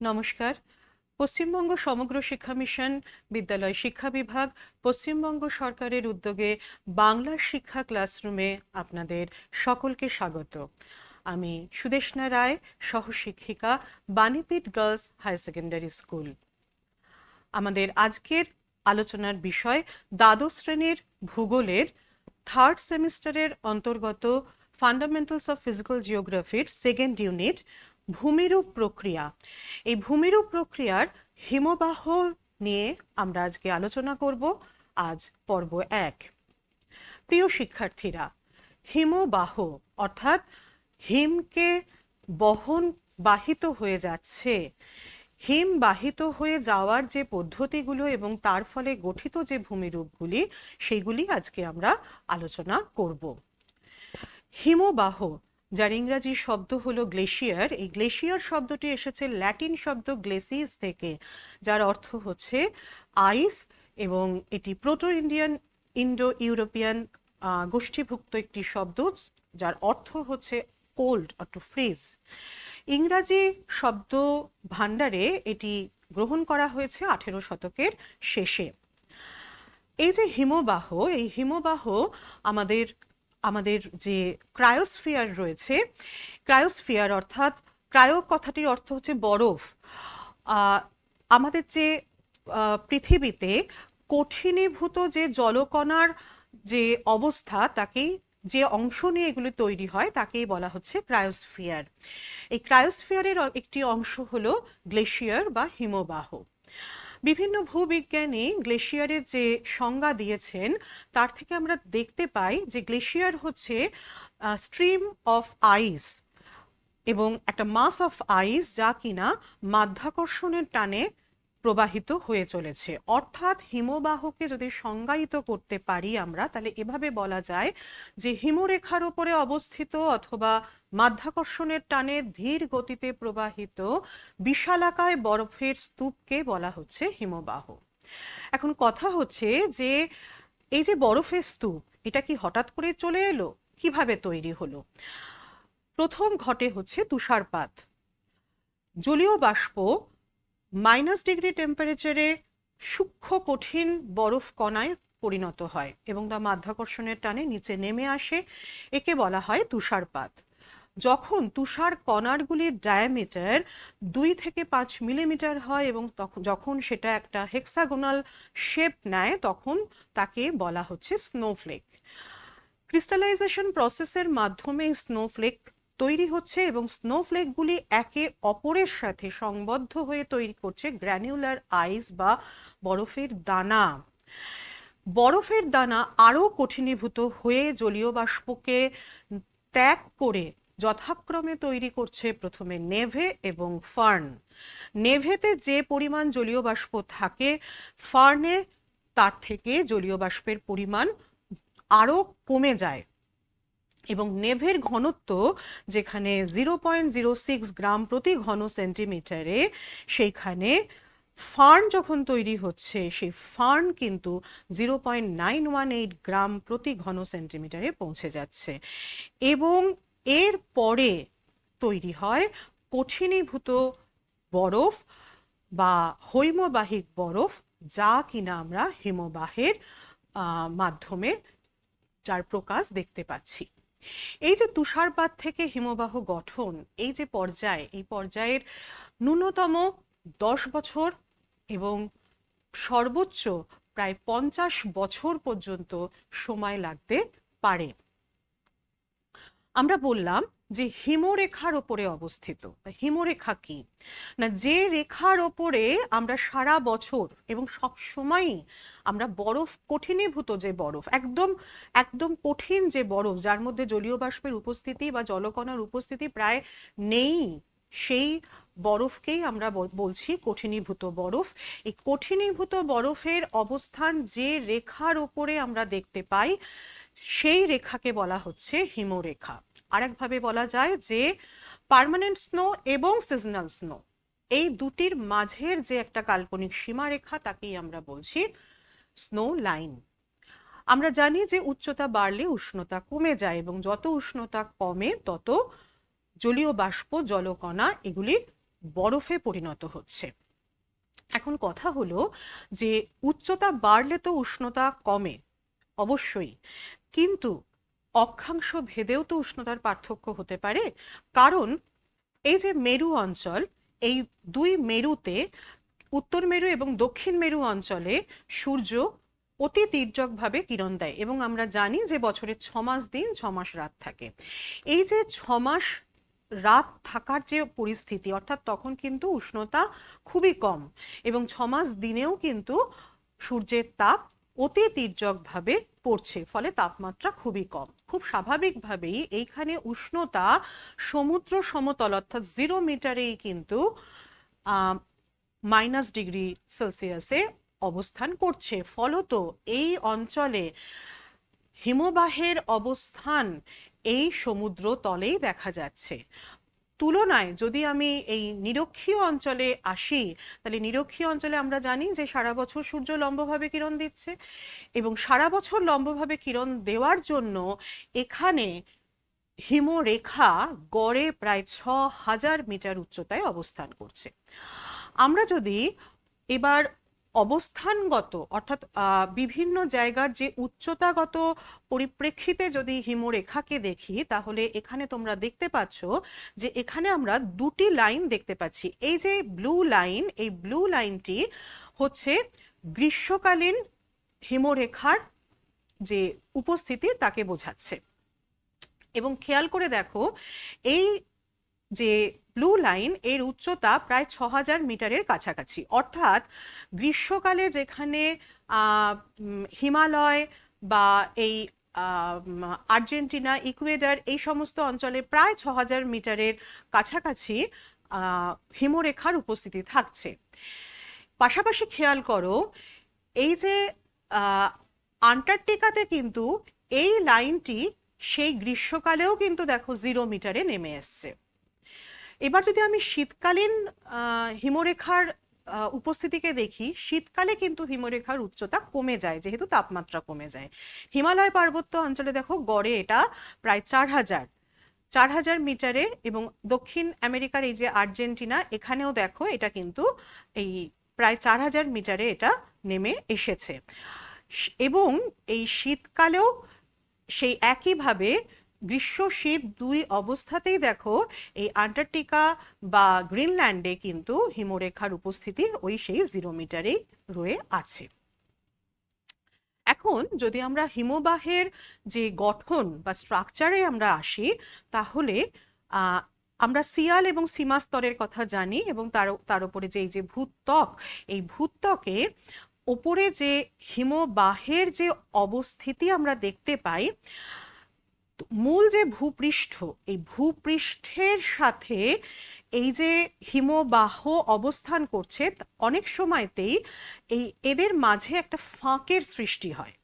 নমস্কার। পশ্চিমবঙ্গ সমগ্র শিক্ষা মিশন বিদ্যালয় শিক্ষা বিভাগ পশ্চিমবঙ্গ সরকারের উদ্যোগে বাংলার শিক্ষা ক্লাসরুমে আপনাদের সকলকে স্বাগত। আমি সুদেষ্ণা রায়, সহশিক্ষিকা, Banipith girls higher secondary school. আমাদের আজকের আলোচনার বিষয় দ্বাদশ শ্রেণীর ভূগোলের থার্ড সেমিস্টারের অন্তর্গত ফান্ডামেন্টালস অফ ফিজিক্যাল জিওগ্রাফির সেকেন্ড ইউনিট ভূমিরূপ প্রক্রিয়া। এই ভূমিরূপ প্রক্রিয়ার হিমবাহ নিয়ে আমরা আজকে আলোচনা করব। আজ পর্ব 1। প্রিয় শিক্ষার্থীরা, হিমবাহ অর্থাৎ হিমকে বাহিত হয়ে যাচ্ছে, হিম বাহিত হয়ে যাওয়ার যে পদ্ধতিগুলো এবং তার ফলে গঠিত যে ভূমিরূপগুলি, সেইগুলি আজকে আমরা আলোচনা করব। হিমবাহ, যার ইংরাজি শব্দ হলো গ্লেশিয়ার, এই গ্লেশিয়ার শব্দটি এসেছে ল্যাটিন শব্দ গ্লেসিস থেকে, যার অর্থ হচ্ছে আইস, এবং এটি প্রোটো ইন্ডো ইউরোপিয়ান গোষ্ঠীভুক্ত একটি শব্দ, যার অর্থ হচ্ছে কোল্ড অর টু ফ্রিজ। ইংরাজি শব্দ ভাণ্ডারে এটি গ্রহণ করা হয়েছে 18 শতকের শেষে। এই যে হিমবাহ, এই হিমবাহ আমাদের যে ক্রায়োস্ফিয়ার রয়েছে, ক্রায়োস্ফিয়ার অর্থাৎ ক্রায়ো কথাটির অর্থ হচ্ছে বরফ। আমাদের যে পৃথিবীতে কঠিনীভূত যে জলকণার যে অবস্থা, তাকেই যে অংশ নিয়ে এগুলি তৈরি হয় তাকেই বলা হচ্ছে ক্রায়োস্ফিয়ার। এই ক্রায়োস্ফিয়ারের একটি অংশ হলো গ্লেশিয়ার বা হিমবাহ। বিভিন্ন ভূবিজ্ঞানী গ্লেশিয়ারের যে সংজ্ঞা দিয়েছেন তার থেকে আমরা দেখতে পাই যে গ্লেশিয়ার হচ্ছে স্ট্রিম অফ আইস এবং একটা মাস অফ আইস, যা কিনা মাধ্যাকর্ষণের টানে প্রবাহিত হয়ে চলেছে। অর্থাৎ হিমবাহকে যদি সংজ্ঞায়িত করতে পারি আমরা, তাহলে এভাবে বলা যায় যে হিমরেখার উপরে অবস্থিত অথবা মাধ্যাকর্ষণের টানে ধীর গতিতে প্রবাহিত বিশালাকায় বরফের স্তূপকে বলা হচ্ছে হিমবাহ। এখন কথা হচ্ছে যে এই যে বরফের স্তূপ, এটা কি হঠাৎ করে চলে এলো? কিভাবে তৈরি হলো? প্রথম ঘটে হচ্ছে তুষারপাত। জলীয় বাষ্প -ডিগ্রি টেম্পারেচারে সূক্ষ্ম কঠিন বরফ কণায় পরিণত হয় এবং তা মাধ্যাকর্ষণের টানে নিচে নেমে আসে। একে বলা হয় তুষারপাত। যখন তুষার কণারগুলির ডায়ামিটার 2 থেকে 5 মিলিমিটার হয় এবং যখন সেটা একটা হেক্সাগোনাল শেপ নেয়, তখন তাকে বলা হচ্ছে স্নোফ্লেক। ক্রিস্টালাইজেশন প্রসেসের মাধ্যমে স্নোফ্লেক তৈরি হচ্ছে এবং স্নোফ্লেকগুলি একে অপরের সাথে সংবদ্ধ হয়ে তৈরি করছে গ্র্যানুলার আইস বা বরফের দানা। বরফের দানা আরও কঠিনীভূত হয়ে জলীয় বাষ্পকে ত্যাগ করে যথাক্রমে তৈরি করছে প্রথমে নেভে এবং ফার্ন। নেভেতে যে পরিমাণ জলীয় বাষ্প থাকে, ফার্নে তার থেকে জলীয় বাষ্পের পরিমাণ আরও কমে যায় এবং নেভের ঘনত্ব যেখানে 0.06 গ্রাম প্রতি ঘন সেন্টিমিটারে, সেইখানে ফার্ন যখন তৈরি হচ্ছে সেই ফার্ন কিন্তু 0.918 গ্রাম প্রতি ঘন সেন্টিমিটারে পৌঁছে যাচ্ছে। এবং এর পরে তৈরি হয় কঠিনীভূত বরফ বা হৈমবাহিক বরফ, যা কিনা আমরা হিমবাহের মাধ্যমে যার প্রকাশ দেখতে পাচ্ছি। এই যে তুষারপাত থেকে হিমবাহ গঠন, এই যে পর্যায়, এই পর্যায়ের ন্যূনতম 10 বছর এবং সর্বোচ্চ প্রায় 50 বছর পর্যন্ত সময় লাগতে পারে। আমরা বললাম যে হিমরেখার ওপরে অবস্থিত। হিমরেখা কি না, যে রেখার ওপরে আমরা সারা বছর এবং সব সময়ই আমরা বরফ, কঠিনীভূত যে বরফ, একদম একদম কঠিন যে বরফ, যার মধ্যে জলীয় বাষ্পের উপস্থিতি বা জলকণার উপস্থিতি প্রায় নেই, সেই বরফকেই আমরা বলছি কঠিনীভূত বরফ। এই কঠিনীভূত বরফের অবস্থান যে রেখার ওপরে আমরা দেখতে পাই, সেই রেখাকে বলা হচ্ছে হিমরেখা। আরেকভাবে বলা যায় যে পার্মানেন্ট স্নো এবং সিজনাল স্নো, এই দুটির মাঝের যে একটা কাল্পনিক সীমারেখা, তাকেই আমরা বলছি স্নো লাইন। আমরা জানি যে উচ্চতা বাড়লে উষ্ণতা কমে যায় এবং যত উষ্ণতা কমে তত জলীয় বাষ্প, জলকণা এগুলি বরফে পরিণত হচ্ছে। এখন কথা হলো যে উচ্চতা বাড়লে তো উষ্ণতা কমে অবশ্যই, কিন্তু অক্ষাংশ ভেদেও তো উষ্ণতার পার্থক্য হতে পারে। কারণ এই যে মেরু অঞ্চল, এই দুই মেরুতে, উত্তর মেরু এবং দক্ষিণ মেরু অঞ্চলে সূর্য অতি তির্যকভাবে কিরণ দেয় এবং আমরা জানি যে বছরে 6 মাস দিন 6 মাস রাত থাকে। এই যে 6 মাস রাত থাকার যে পরিস্থিতি, অর্থাৎ তখন কিন্তু উষ্ণতা খুবই কম এবং 6 মাস দিনেও কিন্তু সূর্যের তাপ অতি তির্যকভাবে পড়ছে, ফলে তাপমাত্রা খুবই কম। খুব স্বাভাবিকভাবেই এইখানে উষ্ণতা সমুদ্র সমতল অর্থাৎ 0 মিটারেই কিন্তু -ডিগ্রি সেলসিয়াসে অবস্থান করছে। ফলত এই অঞ্চলে হিমবাহের অবস্থান এই সমুদ্র তলেই দেখা যাচ্ছে। তুলনায় যদি আমি এই নিরক্ষীয় অঞ্চলে আসি, তাহলে নিরক্ষীয় অঞ্চলে আমরা জানি যে সারা বছর সূর্য লম্বভাবে কিরণ দিচ্ছে এবং সারা বছর লম্বভাবে কিরণ দেওয়ার জন্য এখানে হিমরেখা গড়ে প্রায় 6,000 মিটার উচ্চতায় অবস্থান করছে। আমরা যদি এবার অবস্থানগত অর্থাৎ বিভিন্ন জায়গার যে উচ্চতাগত পরিপ্রেক্ষিতে যদি হিমরেখাকে দেখি, তাহলে এখানে তোমরা দেখতে পাচ্ছ যে এখানে আমরা দুটি লাইন দেখতে পাচ্ছি। এই যে ব্লু লাইন, এই ব্লু লাইনটি হচ্ছে গ্রীষ্মকালীন হিমরেখার যে উপস্থিতি তাকে বোঝাচ্ছে। এবং খেয়াল করে দেখো, এই যে ব্লু লাইন এর উচ্চতা প্রায় 6,000 মিটারের কাছাকাছি। অর্থাৎ গ্রীষ্মকালে যেখানে হিমালয় বা এই আর্জেন্টিনা, ইকুয়েডর এই সমস্ত অঞ্চলে প্রায় 6,000 মিটারের কাছাকাছি হিমরেখার উপস্থিতি থাকছে। পাশাপাশি খেয়াল করো, এই যে আন্টার্কটিকাতে কিন্তু এই লাইনটি সেই গ্রীষ্মকালেও কিন্তু দেখো 0 মিটারে নেমে এসছে। এবার যদি আমি শীতকালীন হিমরেখার উপস্থিতিকে দেখি, শীতকালে কিন্তু হিমরেখার উচ্চতা কমে যায় যেহেতু তাপমাত্রা কমে যায়। হিমালয় পার্বত্য অঞ্চলে দেখো গড়ে এটা প্রায় 4,000 মিটারে, এবং দক্ষিণ আমেরিকার এই যে আর্জেন্টিনা, এখানেও দেখো এটা কিন্তু এই প্রায় 4,000 মিটারে এটা নেমে এসেছে। এবং এই শীতকালেও সেই একইভাবে গ্রীষ্ম শীত দুই অবস্থাতেই দেখো এই আন্টার্কটিকা বা গ্রিনল্যান্ডে কিন্তু হিমরেখার উপস্থিতি ওই সেই 0 মিটারেই রয়ে আছে। এখন যদি আমরা হিমবাহের যে গঠন বা স্ট্রাকচারে আমরা আসি, তাহলে আমরা সিয়াল এবং সীমা স্তরের কথা জানি এবং তার উপরে যে এই যে ভূত্বক, এই ভূত্বকে ওপরে যে হিমবাহের যে অবস্থিতি আমরা দেখতে পাই, মূল যে ভূপৃষ্ঠ, এই ভূপৃষ্ঠের সাথে এই যে হিমবাহ অবস্থান করছে, অনেক সময়তেই এদের মাঝে একটা ফাঁকের সৃষ্টি হয়।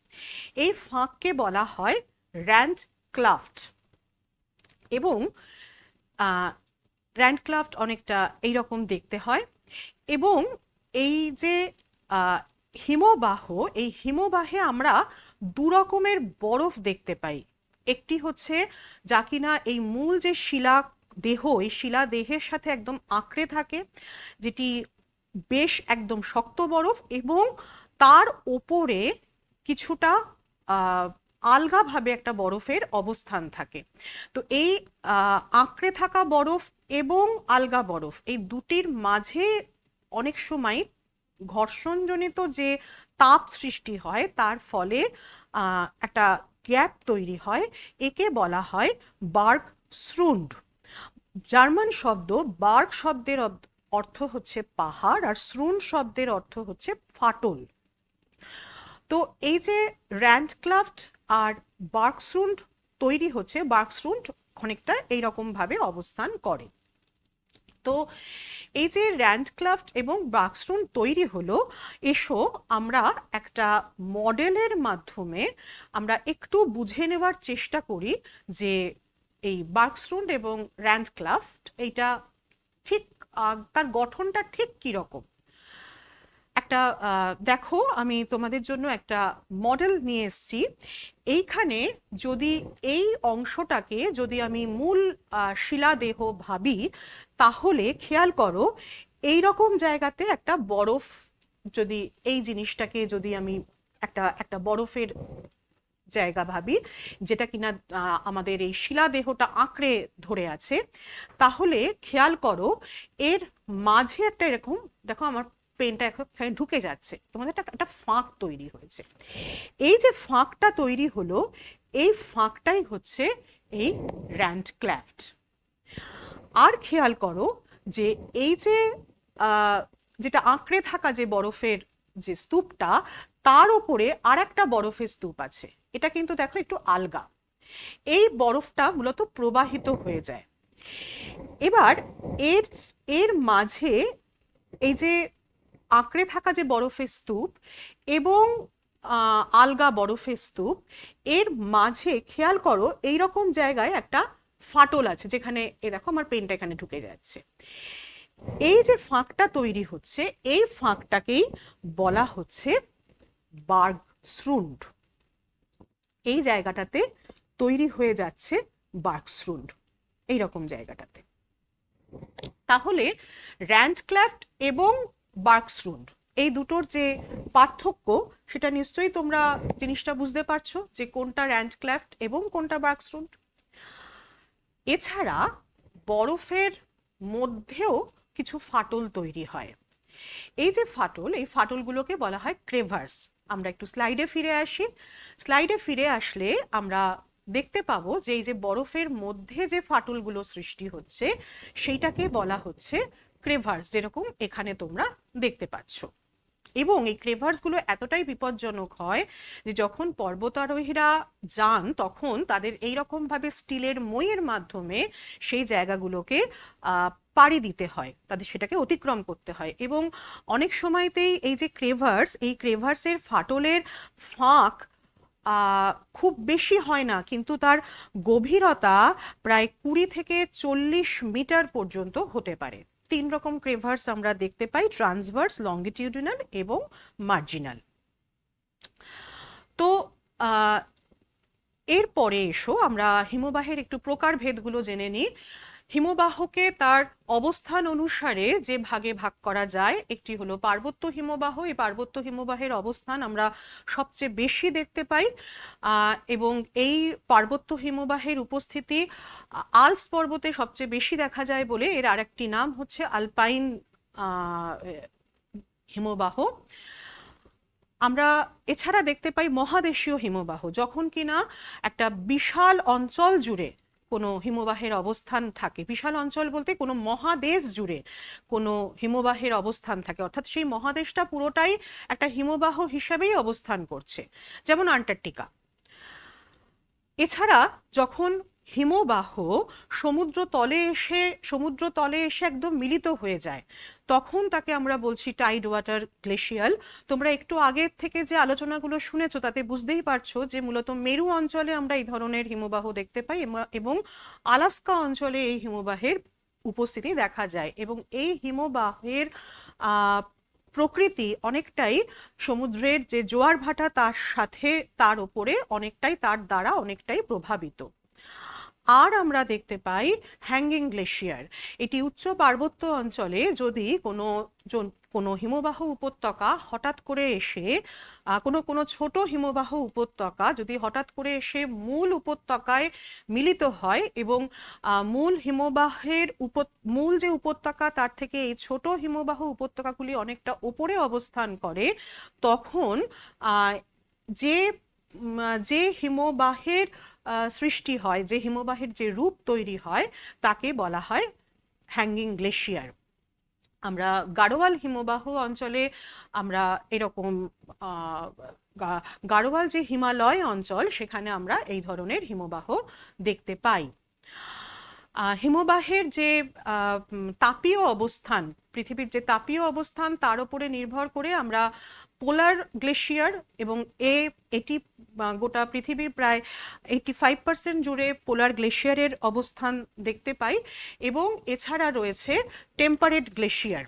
এই ফাঁককে বলা হয় র্যান্ড ক্লাফট। এবং র্যান্ড ক্লাফট অনেকটা এইরকম দেখতে হয়। এবং এই যে হিমবাহ, এই হিমবাহে আমরা দু রকমের বরফ দেখতে পাই। একটি হচ্ছে যা কিনা এই মূল যে শিলা দেহ, এই শিলা দেহের সাথে একদম আঁকড়ে থাকে, যেটি বেশ একদম শক্ত বরফ, এবং তার ওপরে কিছুটা আলগাভাবে একটা বরফের অবস্থান থাকে। তো এই আঁকড়ে থাকা বরফ এবং আলগা বরফ, এই দুটির মাঝে অনেক সময় ঘর্ষণজনিত যে তাপ সৃষ্টি হয়, তার ফলে একটা গ্যাপ তৈরি হয়। একে বলা হয় বার্গস্রুন্ড। জার্মান শব্দ বার্গ শব্দের অর্থ হচ্ছে পাহাড়, আর শ্রুন্ড শব্দের অর্থ হচ্ছে ফাটল। তো এই যে র্যান্ড ক্লাফট আর বার্গস্রুন্ড তৈরি হচ্ছে, বার্গস্রুন্ড অনেকটা এইরকম ভাবে অবস্থান করে। তো এই যে র্যান্ড ক্লাফট এবং বার্গস্রুন্ড তৈরি হলো, এসো আমরা একটা মডেলের মাধ্যমে আমরা একটু বুঝে নেওয়ার চেষ্টা করি যে এই বার্গস্রুন্ড এবং র্যান্ড ক্লাফট এইটা ঠিক তার গঠনটা ঠিক কীরকম। একটা দেখো, আমি তোমাদের জন্য একটা মডেল নিয়ে এসেছি। এইখানে যদি এই অংশটাকে যদি আমি মূল শিলাদেহ ভাবি, তাহলে খেয়াল করো এই রকম জায়গাতে একটা বরফ, যদি এই জিনিসটাকে যদি আমি একটা একটা বরফের জায়গা ভাবি, যেটা কিনা আমাদের এই শিলাদেহটা আঁকড়ে ধরে আছে, তাহলে খেয়াল করো এর মাঝে একটা এরকম, দেখো আমার পেনটা এখানে ঢুকে যাচ্ছে, তোমাদের একটা ফাঁক তৈরি হয়েছে। এই যে ফাঁকটা তৈরি হলো, এই ফাঁকটাই হচ্ছে এই র্যান্ড ক্ল্যাফট। আর খেয়াল করো যে এই যে যেটা আঁকড়ে থাকা যে বরফের যে স্তূপটা, তার উপরে আর একটা বরফের স্তূপ আছে। এটা কিন্তু দেখো একটু আলগা, এই বরফটা মূলত প্রবাহিত হয়ে যায়। এবার এর এর মাঝে এই যে আঁকড়ে থাকা যে বরফের স্তূপ এবং আলগা বরফের স্তূপ, এর মাঝে খেয়াল করো এই রকম জায়গায় একটা ফাটল আছে, যেখানে এ দেখো আমার পেনটা এখানে ঢুকে যাচ্ছে। এই যে ফাঁকটা তৈরি হচ্ছে, এই ফাঁকটাকেই বলা হচ্ছে বার্গস্রুন্ড। এই জায়গাটাতে তৈরি হয়ে যাচ্ছে বার্গস্রুন্ড, এইরকম জায়গাটাতে। তাহলে র্যান্ড ক্ল্যাফট এবং বার্গস্রুন্ড এই দুটোর যে পার্থক্য, সেটা নিশ্চয়ই তোমরা জিনিসটা বুঝতে পারছো যে কোনটা র্যান্ড ক্ল্যাফট এবং কোনটা বার্গস্রুন্ড। এছাড়া বরফের মধ্যেও কিছু ফাটল তৈরি হয়। এই যে ফাটল, এই ফাটলগুলোকে বলা হয় ক্রেভার্স। আমরা একটু স্লাইডে ফিরে আসি। স্লাইডে ফিরে আসলে আমরা দেখতে পাবো যে এই যে বরফের মধ্যে যে ফাটলগুলো সৃষ্টি হচ্ছে, সেইটাকে বলা হচ্ছে ক্রেভার্স, যেরকম এখানে তোমরা দেখতে পাচ্ছ। এবং এই ক্রেভার্সগুলো এতটাই বিপজ্জনক হয় যে যখন পর্বতারোহীরা যান, তখন তাদের এইরকমভাবে স্টিলের মইয়ের মাধ্যমে সেই জায়গাগুলোকে পাড়ি দিতে হয়, তাদের সেটাকে অতিক্রম করতে হয়। এবং অনেক সময়তেই এই যে ক্রেভার্স, এই ক্রেভার্সের ফাটলের ফাঁক খুব বেশি হয় না, কিন্তু তার গভীরতা প্রায় 20 থেকে 40 মিটার পর্যন্ত হতে পারে। 3 রকম ক্রেভার্স আমরা দেখতে পাই: ট্রান্সভার্স, লঙ্গিটিউডিনাল এবং মার্জিনাল। তো এরপরে এসো আমরা হিমবাহের একটু প্রকারভেদগুলো জেনে নিই। হিমবাহকে তার অবস্থান অনুসারে যে ভাগে ভাগ করা যায়, একটি হলো পার্বত্য হিমবাহ। এই পার্বত্য হিমবাহের অবস্থান আমরা সবচেয়ে বেশি দেখতে পাই, এবং এই পার্বত্য হিমবাহের উপস্থিতি আল্পস পর্বতে সবচেয়ে বেশি দেখা যায় বলে এর আরেকটি নাম হচ্ছে আলপাইন হিমবাহ। আমরা এছাড়া দেখতে পাই মহাদেশীয় হিমবাহ, যখন কিনা একটা বিশাল অঞ্চল জুড়ে কোনো হিমবাহের অবস্থান থাকে। বিশাল অঞ্চল বলতে কোনো মহাদেশ জুড়ে কোনো হিমবাহের অবস্থান থাকে, অর্থাৎ সেই মহাদেশটা পুরোটাই একটা হিমবাহ হিসাবেই অবস্থান করছে, যেমন আন্টার্কটিকা। এছাড়া যখন হিমবাহ সমুদ্র তলে এসে একদম মিলিত হয়ে যায়, তখন তাকে আমরা বলছি টাইড ওয়াটার গ্লেশিয়াল। তোমরা একটু আগের থেকে যে আলোচনাগুলো শুনেছো, তাতে বুঝতেই পারছো যে মূলত মেরু অঞ্চলে আমরা এই ধরনের হিমবাহ দেখতে পাই, এবং আলাস্কা অঞ্চলে এই হিমবাহের উপস্থিতি দেখা যায়। এবং এই হিমবাহের প্রকৃতি অনেকটাই সমুদ্রের যে জোয়ার ভাটা তার সাথে, তার উপরে অনেকটাই, তার দ্বারা অনেকটাই প্রভাবিত। আর আমরা দেখতে পাই হ্যাঙ্গিং গ্লেশিয়ার। এটি উচ্চ পার্বত্য অঞ্চলে যদি কোনো হিমবাহ উপত্যকা হঠাৎ করে এসে কোনো ছোট হিমবাহ উপত্যকা যদি হঠাৎ করে এসে মূল উপত্যকায় মিলিত হয়, এবং মূল যে উপত্যকা, তার থেকে এই ছোট হিমবাহ উপত্যকাগুলি অনেকটা উপরে অবস্থান করে, তখন যে হিমবাহের সৃষ্টি হয়, যে হিমবাহের যে রূপ তৈরি হয়, তাকে বলা হয় হ্যাঙ্গিং গ্লেশিয়ার। আমরা গাড়োয়াল হিমবাহ অঞ্চলে আমরা এরকম গাড়োয়াল যে হিমালয় অঞ্চল, সেখানে আমরা এই ধরনের হিমবাহ দেখতে পাই। হিমবাহের যে তাপীয় অবস্থান, পৃথিবীর যে তাপীয় অবস্থান, তার উপরে নির্ভর করে আমরা পোলার গ্লেশিয়ার, এবং এটি গোটা পৃথিবীর প্রায় 85% জুড়ে পোলার গ্লেশিয়ারের অবস্থান দেখতে পাই। এবং এছাড়া রয়েছে টেম্পারেট গ্লেশিয়ার।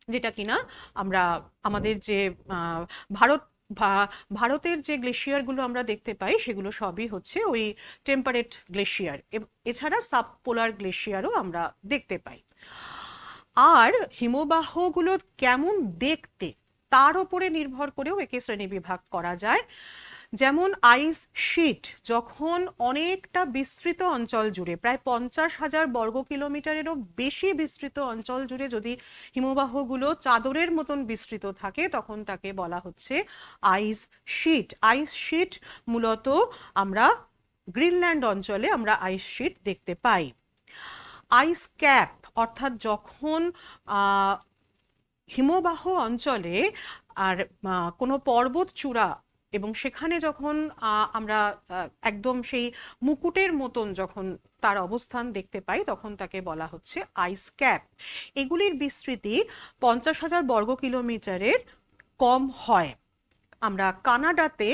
যেটা কিনা আমরা আমাদের যে ভারত ভারতের যে গ্লেশিয়ারগুলো আমরা দেখতে পাই সেগুলো সবই হচ্ছে ওই টেম্পারেট গ্লেশিয়ার। এছাড়া সাবপোলার গ্লেশিয়ারও আমরা দেখতে পাই। আর হিমবাহগুলো কেমন দেখতে তার উপরে নির্ভর করেও একে শ্রেণীবিভাগ করা যায়। যেমন আইস শিট যখন অনেকটা বিস্তৃত অঞ্চল জুড়ে, প্রায় 50,000 বর্গ কিলোমিটারেরও বেশি বিস্তৃত অঞ্চল জুড়ে যদি হিমবাহগুলো চাদরের মতন বিস্তৃত থাকে, তখন তাকে বলা হচ্ছে আইস শিট। আইস শিট মূলত আমরা গ্রিনল্যান্ড অঞ্চলে আমরা আইস শিট দেখতে পাই। আইস ক্যাপ অর্থাৎ যখন হিমবাহ অঞ্চলে আর কোনো পর্বত চূড়া এবং সেখানে যখন আমরা একদম সেই মুকুটের মতন যখন তার অবস্থান দেখতে পাই, তখন তাকে বলা হচ্ছে আইস ক্যাপ। এগুলির বিস্তৃতি 50,000 বর্গ কিলোমিটারের কম হয়। আমরা কানাডাতে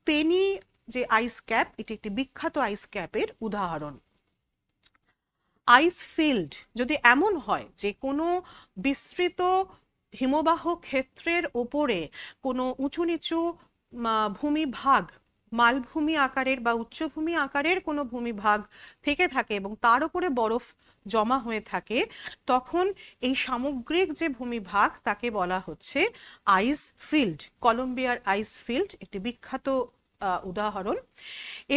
পেনি যে আইস ক্যাপ, এটি একটি বিখ্যাত আইস ক্যাপের উদাহরণ। আইস ফিল্ড যদি এমন হয় যে কোনো বিস্তৃত হিমবাহ ক্ষেত্রের ওপরে কোনো উঁচু নিচু ভূমিভাগ, মালভূমি আকারের বা উচ্চভূমি আকারের কোনো ভূমিভাগ থেকে থাকে এবং তার উপরে বরফ জমা হয়ে থাকে, তখন এই সামগ্রিক যে ভূমিভাগ তাকে বলা হচ্ছে আইস ফিল্ড। কলম্বিয়ার আইস ফিল্ড একটি বিখ্যাত উদাহরণ।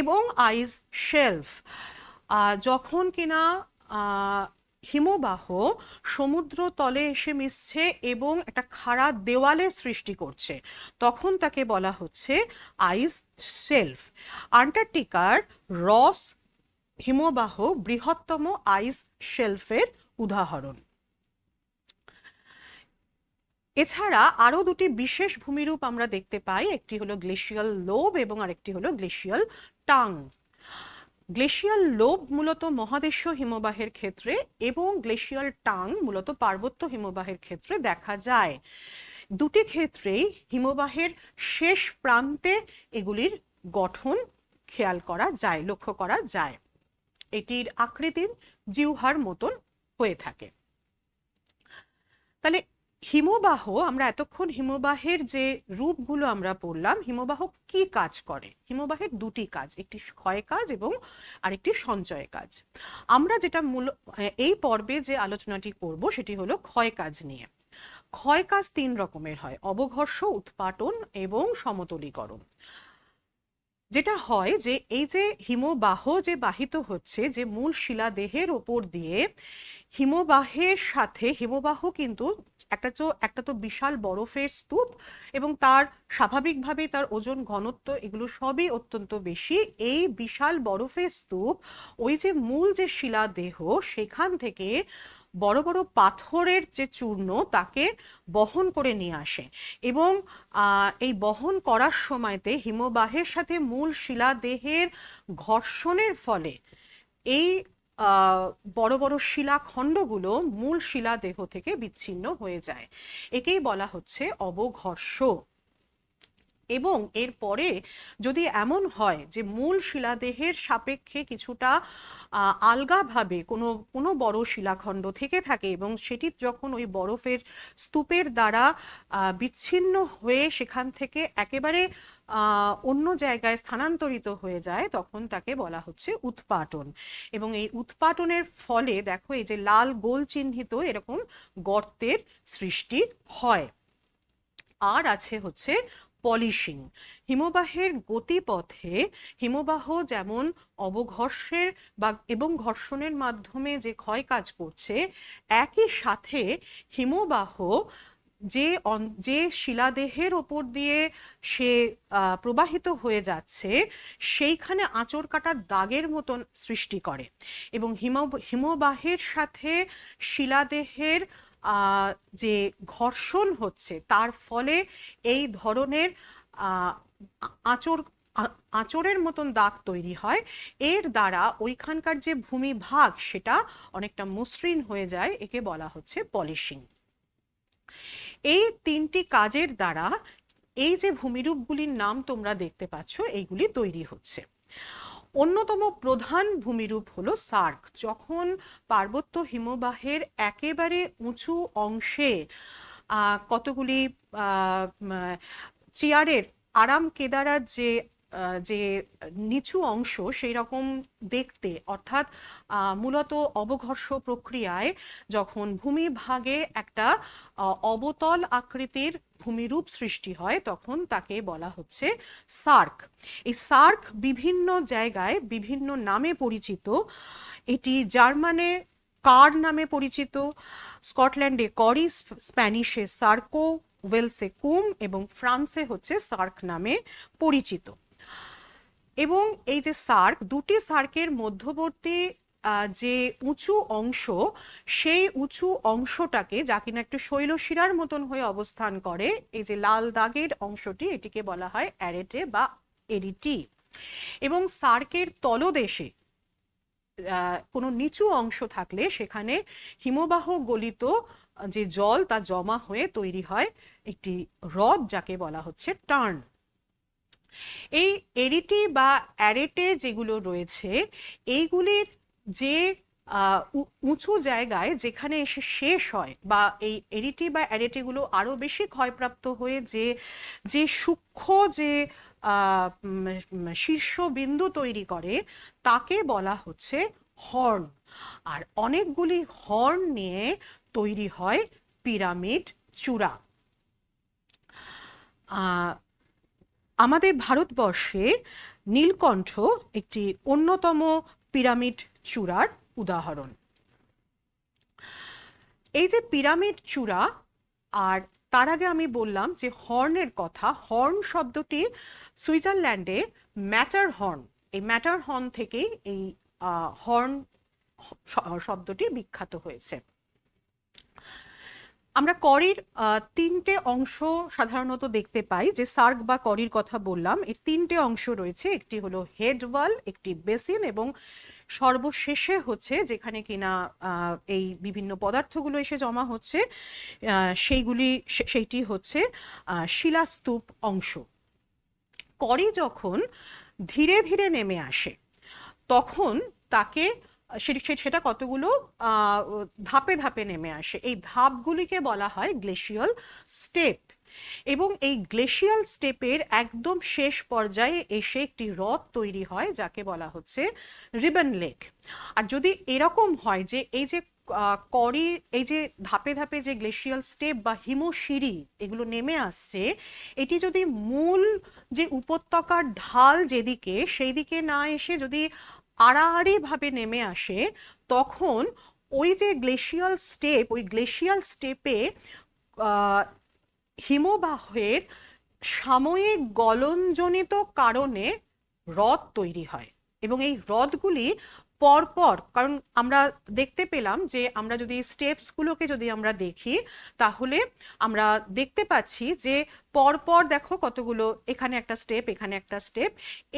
এবং আইস শেলফ যখন কিনা হিমবাহ সমুদ্র তলে এসে মিশছে এবং একটা খাড়া দেওয়ালের সৃষ্টি করছে, তখন তাকে বলা হচ্ছে আইস শেলফ। আন্টার্কটিকার রস হিমবাহ বৃহত্তম আইস শেলফের উদাহরণ। এছাড়া আরো দুটি বিশেষ ভূমিরূপ আমরা দেখতে পাই, একটি হলো গ্লেশিয়াল লোব এবং আরেকটি হলো গ্লেশিয়াল টাং। গ্লেশিয়াল লোব মূলত মহাদেশীয় হিমবাহের ক্ষেত্রে এবং গ্লেশিয়াল টাং মূলত পার্বত্য হিমবাহের ক্ষেত্রে দেখা যায়। দুটি ক্ষেত্রেই হিমবাহের শেষ প্রান্তে এগুলির গঠন খেয়াল করা যায়, লক্ষ্য করা যায়। এটির আকৃতির জিহ্বার মতন হয়ে থাকে। তাহলে হিমবাহ, আমরা এতক্ষণ হিমবাহের যে রূপগুলো আমরা পড়লাম, হিমবাহ কি কাজ করে? হিমবাহের দুটি কাজ, একটি ক্ষয় কাজ এবং আরেকটি সঞ্চয় কাজ। আমরা যেটা এই পর্বে যে আলোচনাটি করব সেটি হলো ক্ষয় কাজ নিয়ে। ক্ষয় কাজ তিন রকমের হয়: অবঘর্ষ, উৎপাটন এবং সমতলীকরণ। যেটা হয় যে এই যে হিমবাহ যে বাহিত হচ্ছে, যে মূল শিলাদেহের ওপর দিয়ে হিমবাহের সাথে, হিমবাহ কিন্তু একটা তো বিশাল বরফের স্তূপ এবং তার স্বাভাবিকভাবেই তার ওজন, ঘনত্ব এগুলো সবই অত্যন্ত বেশি। এই বিশাল বরফের স্তূপ ওই যে মূল যে শিলাদেহ, সেখান থেকে বড় বড় পাথরের যে চূর্ণ তাকে বহন করে নিয়ে আসে এবং এই বহন করার সময়তে হিমবাহের সাথে মূল শিলাদেহের ঘর্ষণের ফলে এই বড় বড় শিলাখণ্ডগুলো মূল শিলাদেহ থেকে বিচ্ছিন্ন হয়ে যায়। একেই বলা হচ্ছে অবঘর্ষ। এবং এরপরে যদি এমন হয় যে মূল শিলাদেহের সাপেক্ষে কিছুটা আলগাভাবে কোনো বড় শিলাখণ্ড থেকে থাকে এবং সেটি যখন ওই বরফের স্তূপের দ্বারা বিচ্ছিন্ন হয়ে সেখান থেকে একেবারে অন্য জায়গায় স্থানান্তরিত হয়ে যায়, তখন তাকে বলা হচ্ছে উৎপাটন। এবং এই উৎপাটনের ফলে দেখো এই যে লাল গোল চিহ্নিত এরকম গর্তের সৃষ্টি হয়। আর আছে হচ্ছে পলিশিং। হিমবাহের গতিপথে হিমবাহ যেমন অবঘর্ষের এবং ঘর্ষণের মাধ্যমে যে ক্ষয় কাজ করছে, একই সাথে হিমবাহ যে শিলাদেহের ওপর দিয়ে সে প্রবাহিত হয়ে যাচ্ছে, সেইখানে আঁচড় কাটার দাগের মতন সৃষ্টি করে এবং হিমবাহের সাথে শিলাদেহের যে ঘর্ষণ হচ্ছে তার ফলে এই ধরনের আঁচড়ের মতন দাগ তৈরি হয়। এর দ্বারা ওইখানকার যে ভূমিভাগ সেটা অনেকটা মসৃণ হয়ে যায়, একে বলা হচ্ছে পলিশিং। এই তিনটি কাজের দ্বারা এই যে ভূমিরূপগুলির নাম তোমরা দেখতে পাচ্ছ, এইগুলি তৈরি হচ্ছে। অন্যতম প্রধান ভূমিরূপ হলো সার্ক। যখন পার্বত্য হিমবাহের একেবারে উঁচু অংশে কতগুলি চেয়ারের আরাম কেদারার যে নিচু অংশ সেই রকম দেখতে, অর্থাৎ মূলত অবঘর্ষ প্রক্রিয়ায় যখন ভূমিভাগে একটা অবতল আকৃতির ভূমিরূপ সৃষ্টি হয় তখন তাকে বলা হচ্ছে সার্ক। এই সার্ক বিভিন্ন জায়গায় বিভিন্ন নামে পরিচিত। এটি জার্মানে কার নামে পরিচিত, স্কটল্যান্ডে করি, স্প্যানিশে সার্কো, ওয়েলসে কুম এবং ফ্রান্সে হচ্ছে সার্ক নামে পরিচিত। এবং এই যে সার্ক, দুটি সার্কের মধ্যবর্তী যে উঁচু অংশ, সেই উঁচু অংশটাকে যা কিনা একটু শৈলশিরার মতন হয়ে অবস্থান করে, এই যে লাল দাগের অংশটি, এটিকে বলা হয় অ্যারেটে বা এরিটি। এবং সার্কের তলদেশে কোনো নিচু অংশ থাকলে সেখানে হিমবাহ গলিত যে জল তা জমা হয়ে তৈরি হয় একটি হ্রদ, যাকে বলা হচ্ছে টার্ন। এই এরিটি বা অ্যারেটে যেগুলো রয়েছে, এইগুলির যে উঁচু জায়গায় যেখানে এসে শেষ হয়, বা এই এরিটি বা অ্যারেটিগুলো আরো বেশি ক্ষয়প্রাপ্ত হয়ে যে সূক্ষ্ম যে শীর্ষবিন্দু তৈরি করে তাকে বলা হচ্ছে হর্ন। আর অনেকগুলি হর্ন নিয়ে তৈরি হয় পিরামিড চূড়া। আমাদের ভারতবর্ষে নীলকণ্ঠ একটি অন্যতম পিরামিড চূড়ার উদাহরণ। এই যে পিরামিড চূড়া, আর তার আগে আমি বললাম যে হর্নের কথা। হর্ন শব্দটি সুইজারল্যান্ডে ম্যাটার হর্ন, এই ম্যাটার হর্ন থেকেই এই হর্ন শব্দটি বিখ্যাত হয়েছে। আমরা করির তিনটে অংশ সাধারণত দেখতে পাই। যে সার্ক বা করির কথা বললাম, এর তিনটে অংশ রয়েছে। একটি হলো হেড ওয়াল, একটি বেসিন, এবং সর্বশেষে হচ্ছে যেখানে কিনা এই বিভিন্ন পদার্থগুলো এসে জমা হচ্ছে, সেইটি হচ্ছে শিলাস্তূপ অংশ। করি যখন ধীরে ধীরে নেমে আসে তখন তাকে সেটা কতগুলো ধাপে ধাপে নেমে আসে। এই ধাপগুলিকে বলা হয় গ্লেশিয়াল স্টেপ। এবং এই গ্লেশিয়াল স্টেপের একদম শেষ পর্যায়ে এসে একটি হ্রদ তৈরি হয় যাকে বলা হচ্ছে রিবন লেক। আর যদি এরকম হয় যে এই যে করি, এই যে ধাপে ধাপে যে গ্লেশিয়াল স্টেপ বা হিমশিরি এগুলো নেমে আসছে, এটি যদি মূল যে উপত্যকার ঢাল যেদিকে, সেই দিকে না এসে যদি আড়াআড়ি ভাবে নেমে আসে, তখন ওই যে গ্লেশিয়াল স্টেপ, ওই গ্লেশিয়াল স্টেপে হিমবাহের সাময়িক গলনজনিত কারণে হ্রদ তৈরি হয়। এবং এই হ্রদগুলি পরপর, কারণ আমরা দেখতে পেলাম যে আমরা যদি স্টেপসগুলোকে যদি আমরা দেখি তাহলে আমরা দেখতে পাচ্ছি যে পরপর দেখো কতগুলো, এখানে একটা স্টেপ, এখানে একটা স্টেপ,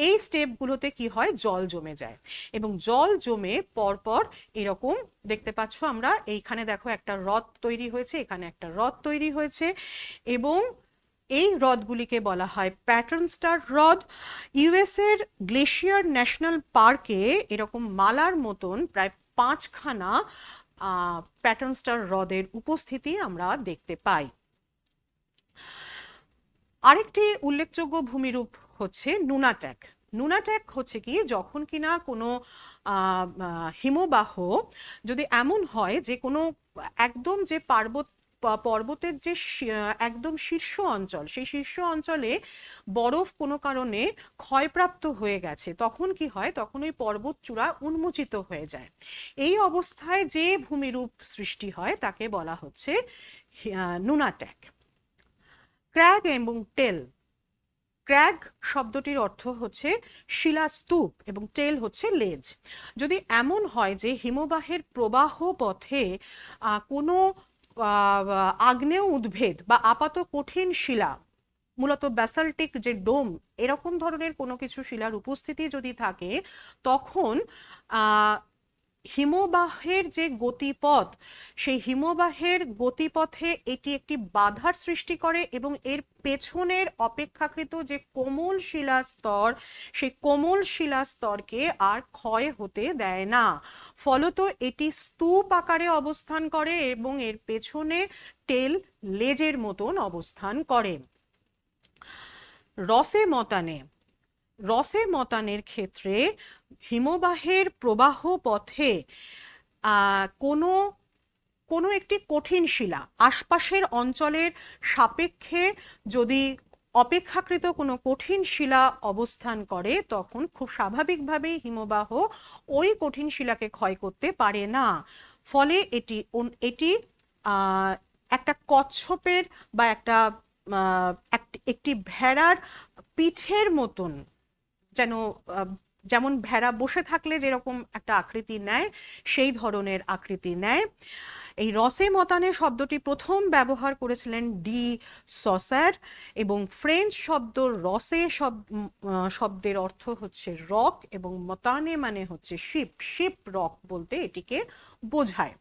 এই স্টেপগুলোতে কি হয়, জল জমে যায়। এবং জল জমে পরপর এরকম দেখতে পাচ্ছ আমরা, এইখানে দেখো একটা হ্রদ তৈরি হয়েছে, এখানে একটা হ্রদ তৈরি হয়েছে। এবং এই হ্রদগুলিকে বলা হয় প্যাটার্ন স্টার হ্রদ। ইউএস এর গ্লেশিয়ার ন্যাশনাল পার্কে এরকম মালার মতন প্রায় 5খানা প্যাটার্ন স্টার হ্রদের উপস্থিতি আমরা দেখতে পাই। আরেকটি উল্লেখযোগ্য ভূমিরূপ হচ্ছে নুনাট্যাক। নুনাট্যাক হচ্ছে কি, যখন কিনা কোনো হিমবাহ যদি এমন হয় যে কোনো একদম যে পর্বতের যে একদম শীর্ষ অঞ্চল, সেই শীর্ষ অঞ্চলে বরফ কোনো কারণে ক্ষয়প্রাপ্ত হয়ে গেছে, তখন কি হয়, তখন ওই পর্বত চূড়া উন্মোচিত হয়ে যায়। এই অবস্থায় যে ভূমিরূপ সৃষ্টি হয় তাকে বলা হচ্ছে নুনাট্যাক। ক্র্যাগ এবং টেল। ক্র্যাগ শব্দটির অর্থ হচ্ছে শিলাস্তূপ এবং টেল হচ্ছে লেজ। যদি এমন হয় যে হিমবাহের প্রবাহ পথে কোনো আগ্নেয় উদ্ভিদ বা আপাত কঠিন শিলা, মূলত ব্যাসাল্টিক যে ডোম, এরকম ধরনের কোনো কিছু শিলার উপস্থিতি যদি থাকে, তখন হিমবাহের যে গতিপথ, সেই হিমবাহের গতিপথে এটি একটি বাধার সৃষ্টি করে এবং এর পেছনের অপেক্ষাকৃত যে কোমল শিলাস্তর, সেই কোমল শিলাস্তরকে আর ক্ষয় হতে দেয় না। ফলত এটি স্তূপ আকারে অবস্থান করে এবং এর পেছনে টেল লেজের মতন অবস্থান করে। রসে মতানে, রসে মতানের ক্ষেত্রে হিমবাহের প্রবাহ পথে কোনো কোনো একটি কঠিন শিলা আশপাশের অঞ্চলের সাপেক্ষে যদি অপেক্ষাকৃত কোনো কঠিন শিলা অবস্থান করে, তখন খুব স্বাভাবিকভাবেই হিমবাহ ওই কঠিন শিলাকে ক্ষয় করতে পারে না। ফলে এটি এটি একটা কচ্ছপের বা একটি ভেড়ার পিঠের মতন, যেন যেমন ভেড়া বসে থাকলে যেরকম একটা আকৃতি নেয়, সেই ধরনের আকৃতি নেয়। এই রসে মতানে শব্দটি প্রথম ব্যবহার করেছিলেন ডি সসার, এবং ফ্রেঞ্চ শব্দ রসে শব্দের অর্থ হচ্ছে রক, এবং মতানে মানে হচ্ছে শিপ, শিপ রক বলতে এটিকে বোঝায়।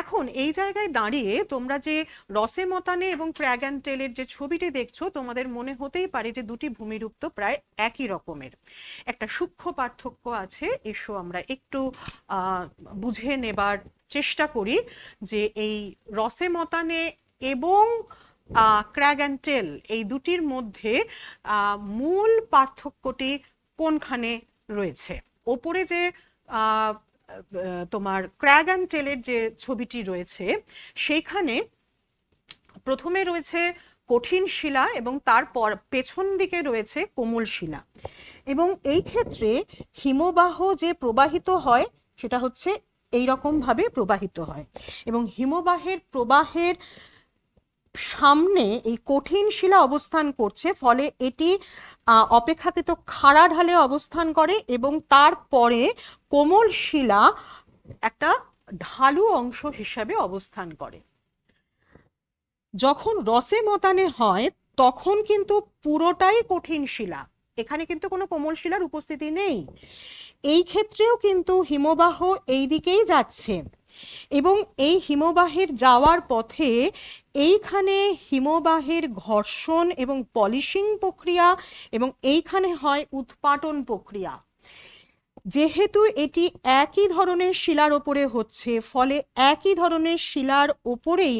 এখন এই জায়গায় দাঁড়িয়ে তোমরা যে রসে মতানে এবং ক্র্যাগ অ্যান্ড টেলের যে ছবিটি দেখছো, তোমাদের মনে হতেই পারে যে দুটি ভূমিরূপ তো প্রায় একই রকমের। একটা সূক্ষ্ম পার্থক্য আছে, এসো আমরা একটু বুঝে নেবার চেষ্টা করি যে এই রসে মতানে এবং ক্র্যাগ অ্যান্ড টেল এই দুটির মধ্যে মূল পার্থক্যটি কোনখানে রয়েছে। ওপরে যে তোমার ক্র্যাগ অ্যান্ড টেলের যে ছবিটি রয়েছে, সেইখানে প্রথমে রয়েছে কঠিন শিলা এবং তারপর পেছন দিকে রয়েছে কোমল শিলা, এবং এই ক্ষেত্রে হিমবাহ যে প্রবাহিত হয় সেটা হচ্ছে এই রকম ভাবে প্রবাহিত হয়, এবং হিমবাহের প্রবাহের সামনে এই কঠিন শিলা অবস্থান করছে, ফলে এটি অপেক্ষাকৃত খাড়া ঢালে অবস্থান করে, এবং তারপরে কোমল শিলা একটা ঢালু অংশ হিসাবে অবস্থান করে। যখন রসে মতানে হয় তখন কিন্তু পুরোটাই কঠিন শিলা, এখানে কিন্তু কোনো কোমল শিলার উপস্থিতি নেই। এই ক্ষেত্রেও কিন্তু হিমবাহ এই দিকেই যাচ্ছে, এবং এই হিমবাহের যাওয়ার পথে এইখানে হিমবাহের ঘর্ষণ এবং পলিশিং প্রক্রিয়া, এবং এইখানে হয় উৎপাটন প্রক্রিয়া। যেহেতু এটি একই ধরনের শিলার ওপরে হচ্ছে, ফলে একই ধরনের শিলার ওপরেই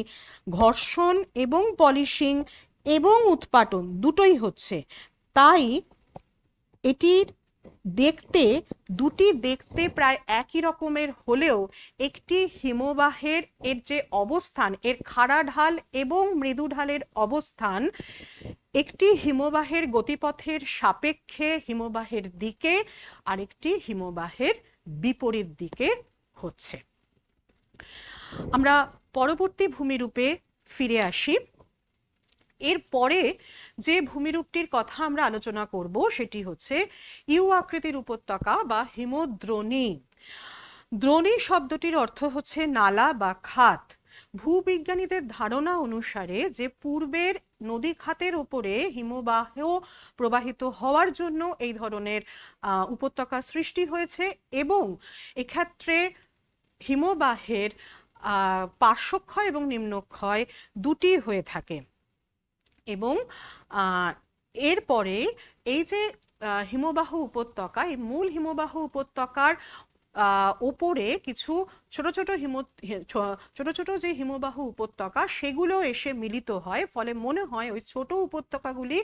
ঘর্ষণ এবং পলিশিং এবং উৎপাটন দুটোই হচ্ছে। তাই এটির দুটি দেখতে প্রায় একই রকমের হলেও একটি হিমবাহের এর যে অবস্থান, এর খাড়া ঢাল এবং মৃদু ঢালের অবস্থান একটি হিমবাহের গতিপথের সাপেক্ষে হিমবাহের দিকে, আরেকটি হিমবাহের বিপরীত দিকে হচ্ছে। আমরা পরবর্তী ভূমিরূপে ফিরে আসি। এরপরে যে ভূমিরূপটির কথা আমরা আলোচনা করব সেটি হচ্ছে ইউ আকৃতির উপত্যকা বা হিমদ্রোণী। দ্রোণী শব্দটির অর্থ হচ্ছে নালা বা খাত। ভূবিজ্ঞানীদের ধারণা অনুসারে যে পূর্বের নদী খাতের উপরে হিমবাহ প্রবাহিত হওয়ার জন্য এই ধরনের উপত্যকা সৃষ্টি হয়েছে, এবং এক্ষেত্রে হিমবাহের পার্শ্বক্ষয় এবং নিম্নক্ষয় দুটি হয়ে থাকে। এবং এরপরে এই যে হিমবাহ উপত্যকা, এই মূল হিমবাহ উপত্যকার ওপরে কিছু ছোট ছোট যে হিমবাহ উপত্যকা সেগুলো এসে মিলিত হয়, ফলে মনে হয় ওই ছোট উপত্যকাগুলি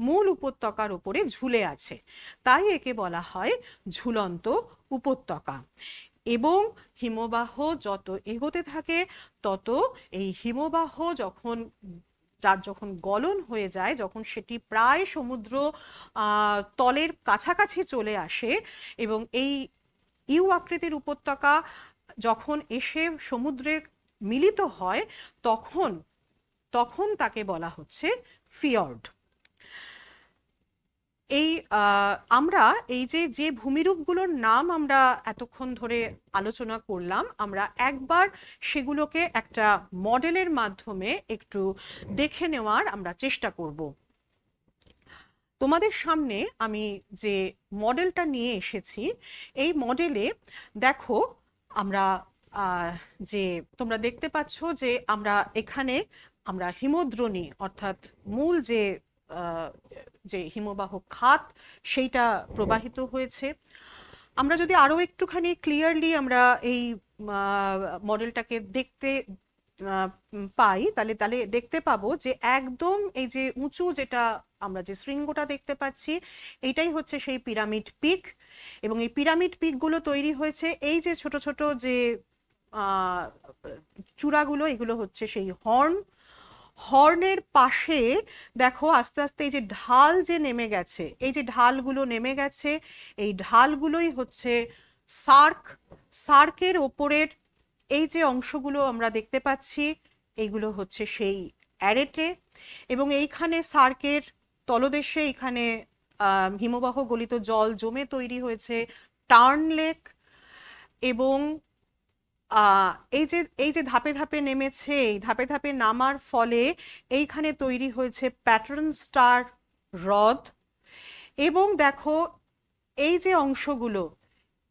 মূল উপত্যকার উপরে ঝুলে আছে, তাই একে বলা হয় ঝুলন্ত উপত্যকা। এবং হিমবাহ যত এগোতে থাকে তত এই হিমবাহ যখন গলন হয়ে যায়, যখন সেটি প্রায় সমুদ্র তলের কাছাকাছি চলে আসে, এবং এই ইউ আকৃতির উপত্যকা যখন এসে সমুদ্রে মিলিত হয়, তখন তাকে বলা হচ্ছে ফিয়র্ড। এই আমরা এই যে ভূমিরূপগুলোর নাম আমরা এতক্ষণ ধরে আলোচনা করলাম, আমরা একবার সেগুলোকে একটা মডেলের মাধ্যমে একটু দেখে নেওয়ার আমরা চেষ্টা করব। তোমাদের সামনে আমি যে মডেলটা নিয়ে এসেছি, এই মডেলে দেখো আমরা যে তোমরা দেখতে পাচ্ছ যে এখানে আমরা হিমদ্রোণী অর্থাৎ মূল যে হিমবাহ খাত সেইটা প্রবাহিত হয়েছে। আমরা যদি আরো একটুখানি ক্লিয়ারলি আমরা এই মডেলটাকে দেখতে পাই, তাহলে তাহলে দেখতে পাবো যে একদম এই যে উঁচু যেটা আমরা যে শৃঙ্গটা দেখতে পাচ্ছি, এইটাই হচ্ছে সেই পিরামিড পিক। এবং এই পিরামিড পিকগুলো তৈরি হয়েছে এই যে ছোট ছোট যে চূড়াগুলো, এগুলো হচ্ছে সেই হর্নের পাশে দেখো আস্তে আস্তে এই যে ঢাল যে নেমে গেছে, এই যে ঢালগুলো নেমে গেছে, এই ঢালগুলোই হচ্ছে সার্কের ওপরের এই যে অংশগুলো আমরা দেখতে পাচ্ছি, এইগুলো হচ্ছে সেই অ্যারেটে। এবং এইখানে সার্কের তলদেশে এখানে হিমবাহ গলিত জল জমে তৈরি হয়েছে টার্ন লেক। এবং এই যে ধাপে ধাপে নেমেছে, এই ধাপে ধাপে নামার ফলে এইখানে তৈরি হয়েছে প্যাটার্ন স্টার হ্রদ। এবং দেখো এই যে অংশগুলো,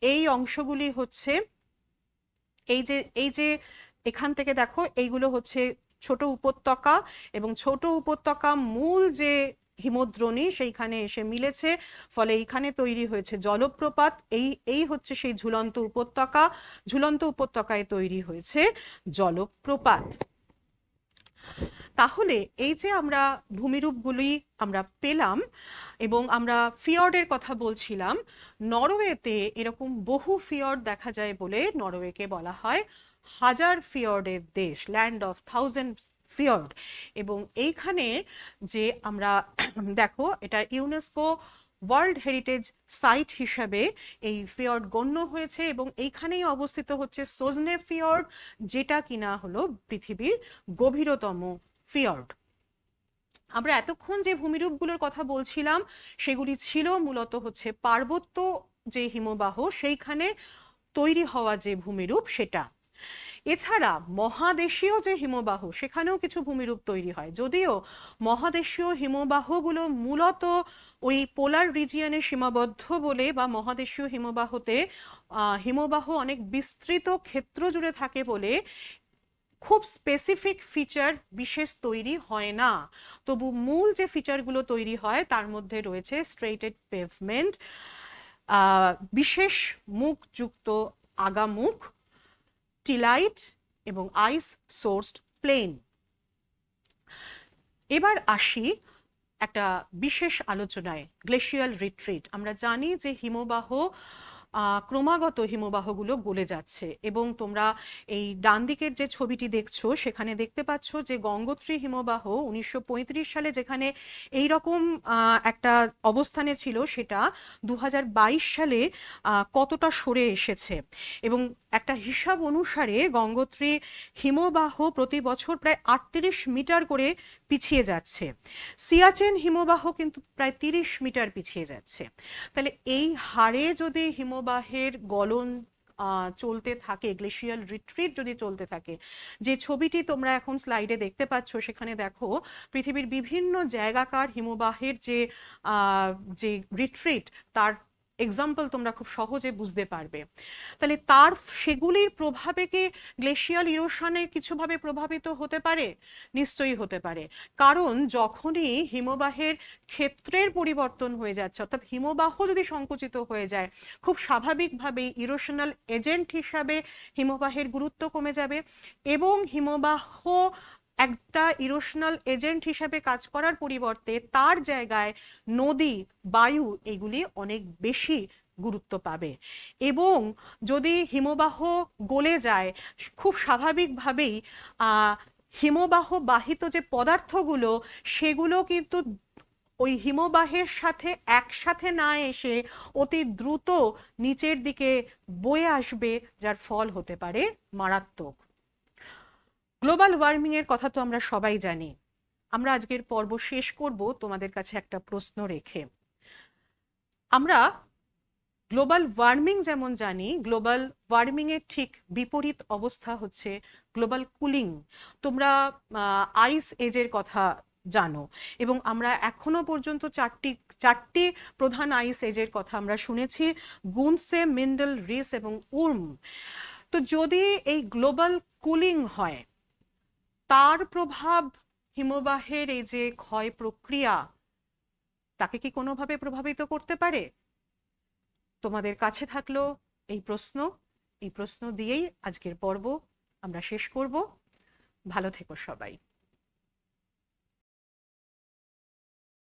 এই অংশগুলি হচ্ছে এই যে এখান থেকে দেখো এইগুলো হচ্ছে ছোট উপত্যকা, এবং ছোট উপত্যকা মূল যে হিমদ্রোণী সেইখানে এসে মিলেছে, ফলে এইখানে তৈরি হয়েছে জলপ্রপাত। এই হচ্ছে সেই ঝুলন্ত উপত্যকা, ঝুলন্ত উপত্যকায় তৈরি হয়েছে জলপ্রপাত। তাহলে এই যে আমরা ভূমিরূপগুলি আমরা পেলাম, এবং আমরা ফিয়র্ডের কথা বলছিলাম, নরওয়েতে এরকম বহু ফিয়র্ড দেখা যায় বলে নরওয়েকে বলা হয় হাজার ফিয়র্ডের দেশ, ল্যান্ড অফ থাউজেন্ড ফিয়র্ড। এবং এইখানে যে আমরা দেখো এটা ইউনেস্কো ওয়ার্ল্ড হেরিটেজ সাইট হিসাবে এই ফিয়র্ড গণ্য হয়েছে, এবং এইখানেই অবস্থিত হচ্ছে সোজনে ফিয়র্ড, যেটা কিনা হলো পৃথিবীর গভীরতম ফিয়র্ড। আমরা এতক্ষণ যে ভূমিরূপগুলোর কথা বলছিলাম সেগুলি ছিল মূলত হচ্ছে পার্বত্য যে হিমবাহ সেইখানে তৈরি হওয়া যে ভূমিরূপ সেটা। এছাড়া মহাদেশীয় যে হিমবাহ সেখানেও কিছু ভূমিরূপ তৈরি হয়, যদিও মহাদেশীয় হিমবাহগুলো মূলত ওই পোলার রিজিয়নে সীমাবদ্ধ বলে, বা মহাদেশীয় হিমবাহতে হিমবাহ অনেক বিস্তৃত ক্ষেত্র জুড়ে থাকে বলে খুব স্পেসিফিক ফিচার বিশেষ তৈরি হয় না। তবু মূল যে ফিচারগুলো তৈরি হয় তার মধ্যে রয়েছে স্ট্রেইটেড পেভমেন্ট, বিশেষ মুখযুক্ত আগামুখ, টিলাইট এবং আইস সোর্সড প্লেন। এবার আসি একটা বিশেষ আলোচনায়, গ্লেশিয়াল রিট্রিট। আমরা জানি যে হিমবাহ ক্রমাগত হিমবাহগুলো গলে যাচ্ছে, এবং তোমরা এই ডান দিকের যে ছবিটি দেখছো সেখানে দেখতে পাচ্ছ যে গঙ্গোত্রী হিমবাহ 1935 সালে যেখানে এই রকম একটা অবস্থানে ছিল, সেটা 2022 সালে কতটা সরে এসেছে। এবং একটা হিসাব অনুসারে গঙ্গোত্রী হিমবাহ প্রতি বছর প্রায় 38 মিটার করে পিছিয়ে যাচ্ছে। সিয়াচেন হিমবাহ কিন্তু প্রায় 30 মিটার পিছিয়ে যাচ্ছে। তাহলে এই হারে যদি হিমবাহের গলন চলতে থাকে, গ্লেশিয়াল রিট্রিট যদি চলতে থাকে, যে ছবিটি তোমরা এখন স্লাইডে দেখতে পাচ্ছ সেখানে দেখো পৃথিবীর বিভিন্ন জায়গাকার হিমবাহের যে রিট্রিট তার এক্সাম্পল তোমরা খুব সহজে বুঝতে পারবে। তাহলে সেগুলির প্রভাবে কি গ্লেশিয়াল ইরোশনে কিছুভাবে প্রভাবিত হতে পারে? নিশ্চয়ই হতে পারে, কারণ যখনই হিমবাহের ক্ষেত্রের পরিবর্তন হয়ে যাচ্ছে, অর্থাৎ হিমবাহ যদি সংকুচিত হয়ে যায়, খুব স্বাভাবিকভাবেই ইরোশনাল এজেন্ট হিসাবে হিমবাহের গুরুত্ব কমে যাবে, এবং হিমবাহ একটা ইরোশনাল এজেন্ট হিসাবে কাজ করার পরিবর্তে তার জায়গায় নদী, বায়ু এগুলি অনেক বেশি গুরুত্ব পাবে। এবং যদি হিমবাহ গলে যায়, খুব স্বাভাবিকভাবেই হিমবাহ বাহিত যে পদার্থগুলো সেগুলো কিন্তু ওই হিমবাহের সাথে একসাথে না এসে অতি দ্রুত নিচের দিকে বয়ে আসবে, যার ফল হতে পারে মারাত্মক। গ্লোবাল ওয়ার্মিং এর কথা তো আমরা সবাই জানি। আমরা আজকের পর্ব শেষ করব তোমাদের কাছে একটা প্রশ্ন রেখে। আমরা গ্লোবাল ওয়ার্মিং যেমন জানি, গ্লোবাল ওয়ার্মিং এর ঠিক বিপরীত অবস্থা হচ্ছে গ্লোবাল কুলিং। তোমরা আইস এজের কথা জানো, এবং আমরা এখনো পর্যন্ত চারটি প্রধান আইস এজের কথা আমরা শুনেছি: গুনসে, মিন্ডেল, রিস এবং উর্ম। তো যদি এই গ্লোবাল কুলিং হয়, তার প্রভাব হিমবাহের এই যে ক্ষয় প্রক্রিয়া তাকে কি কোনোভাবে প্রভাবিত করতে পারে? তোমাদের কাছে থাকলো এই প্রশ্ন দিয়েই আজকের পর্ব আমরা শেষ করব। ভালো থেকো সবাই।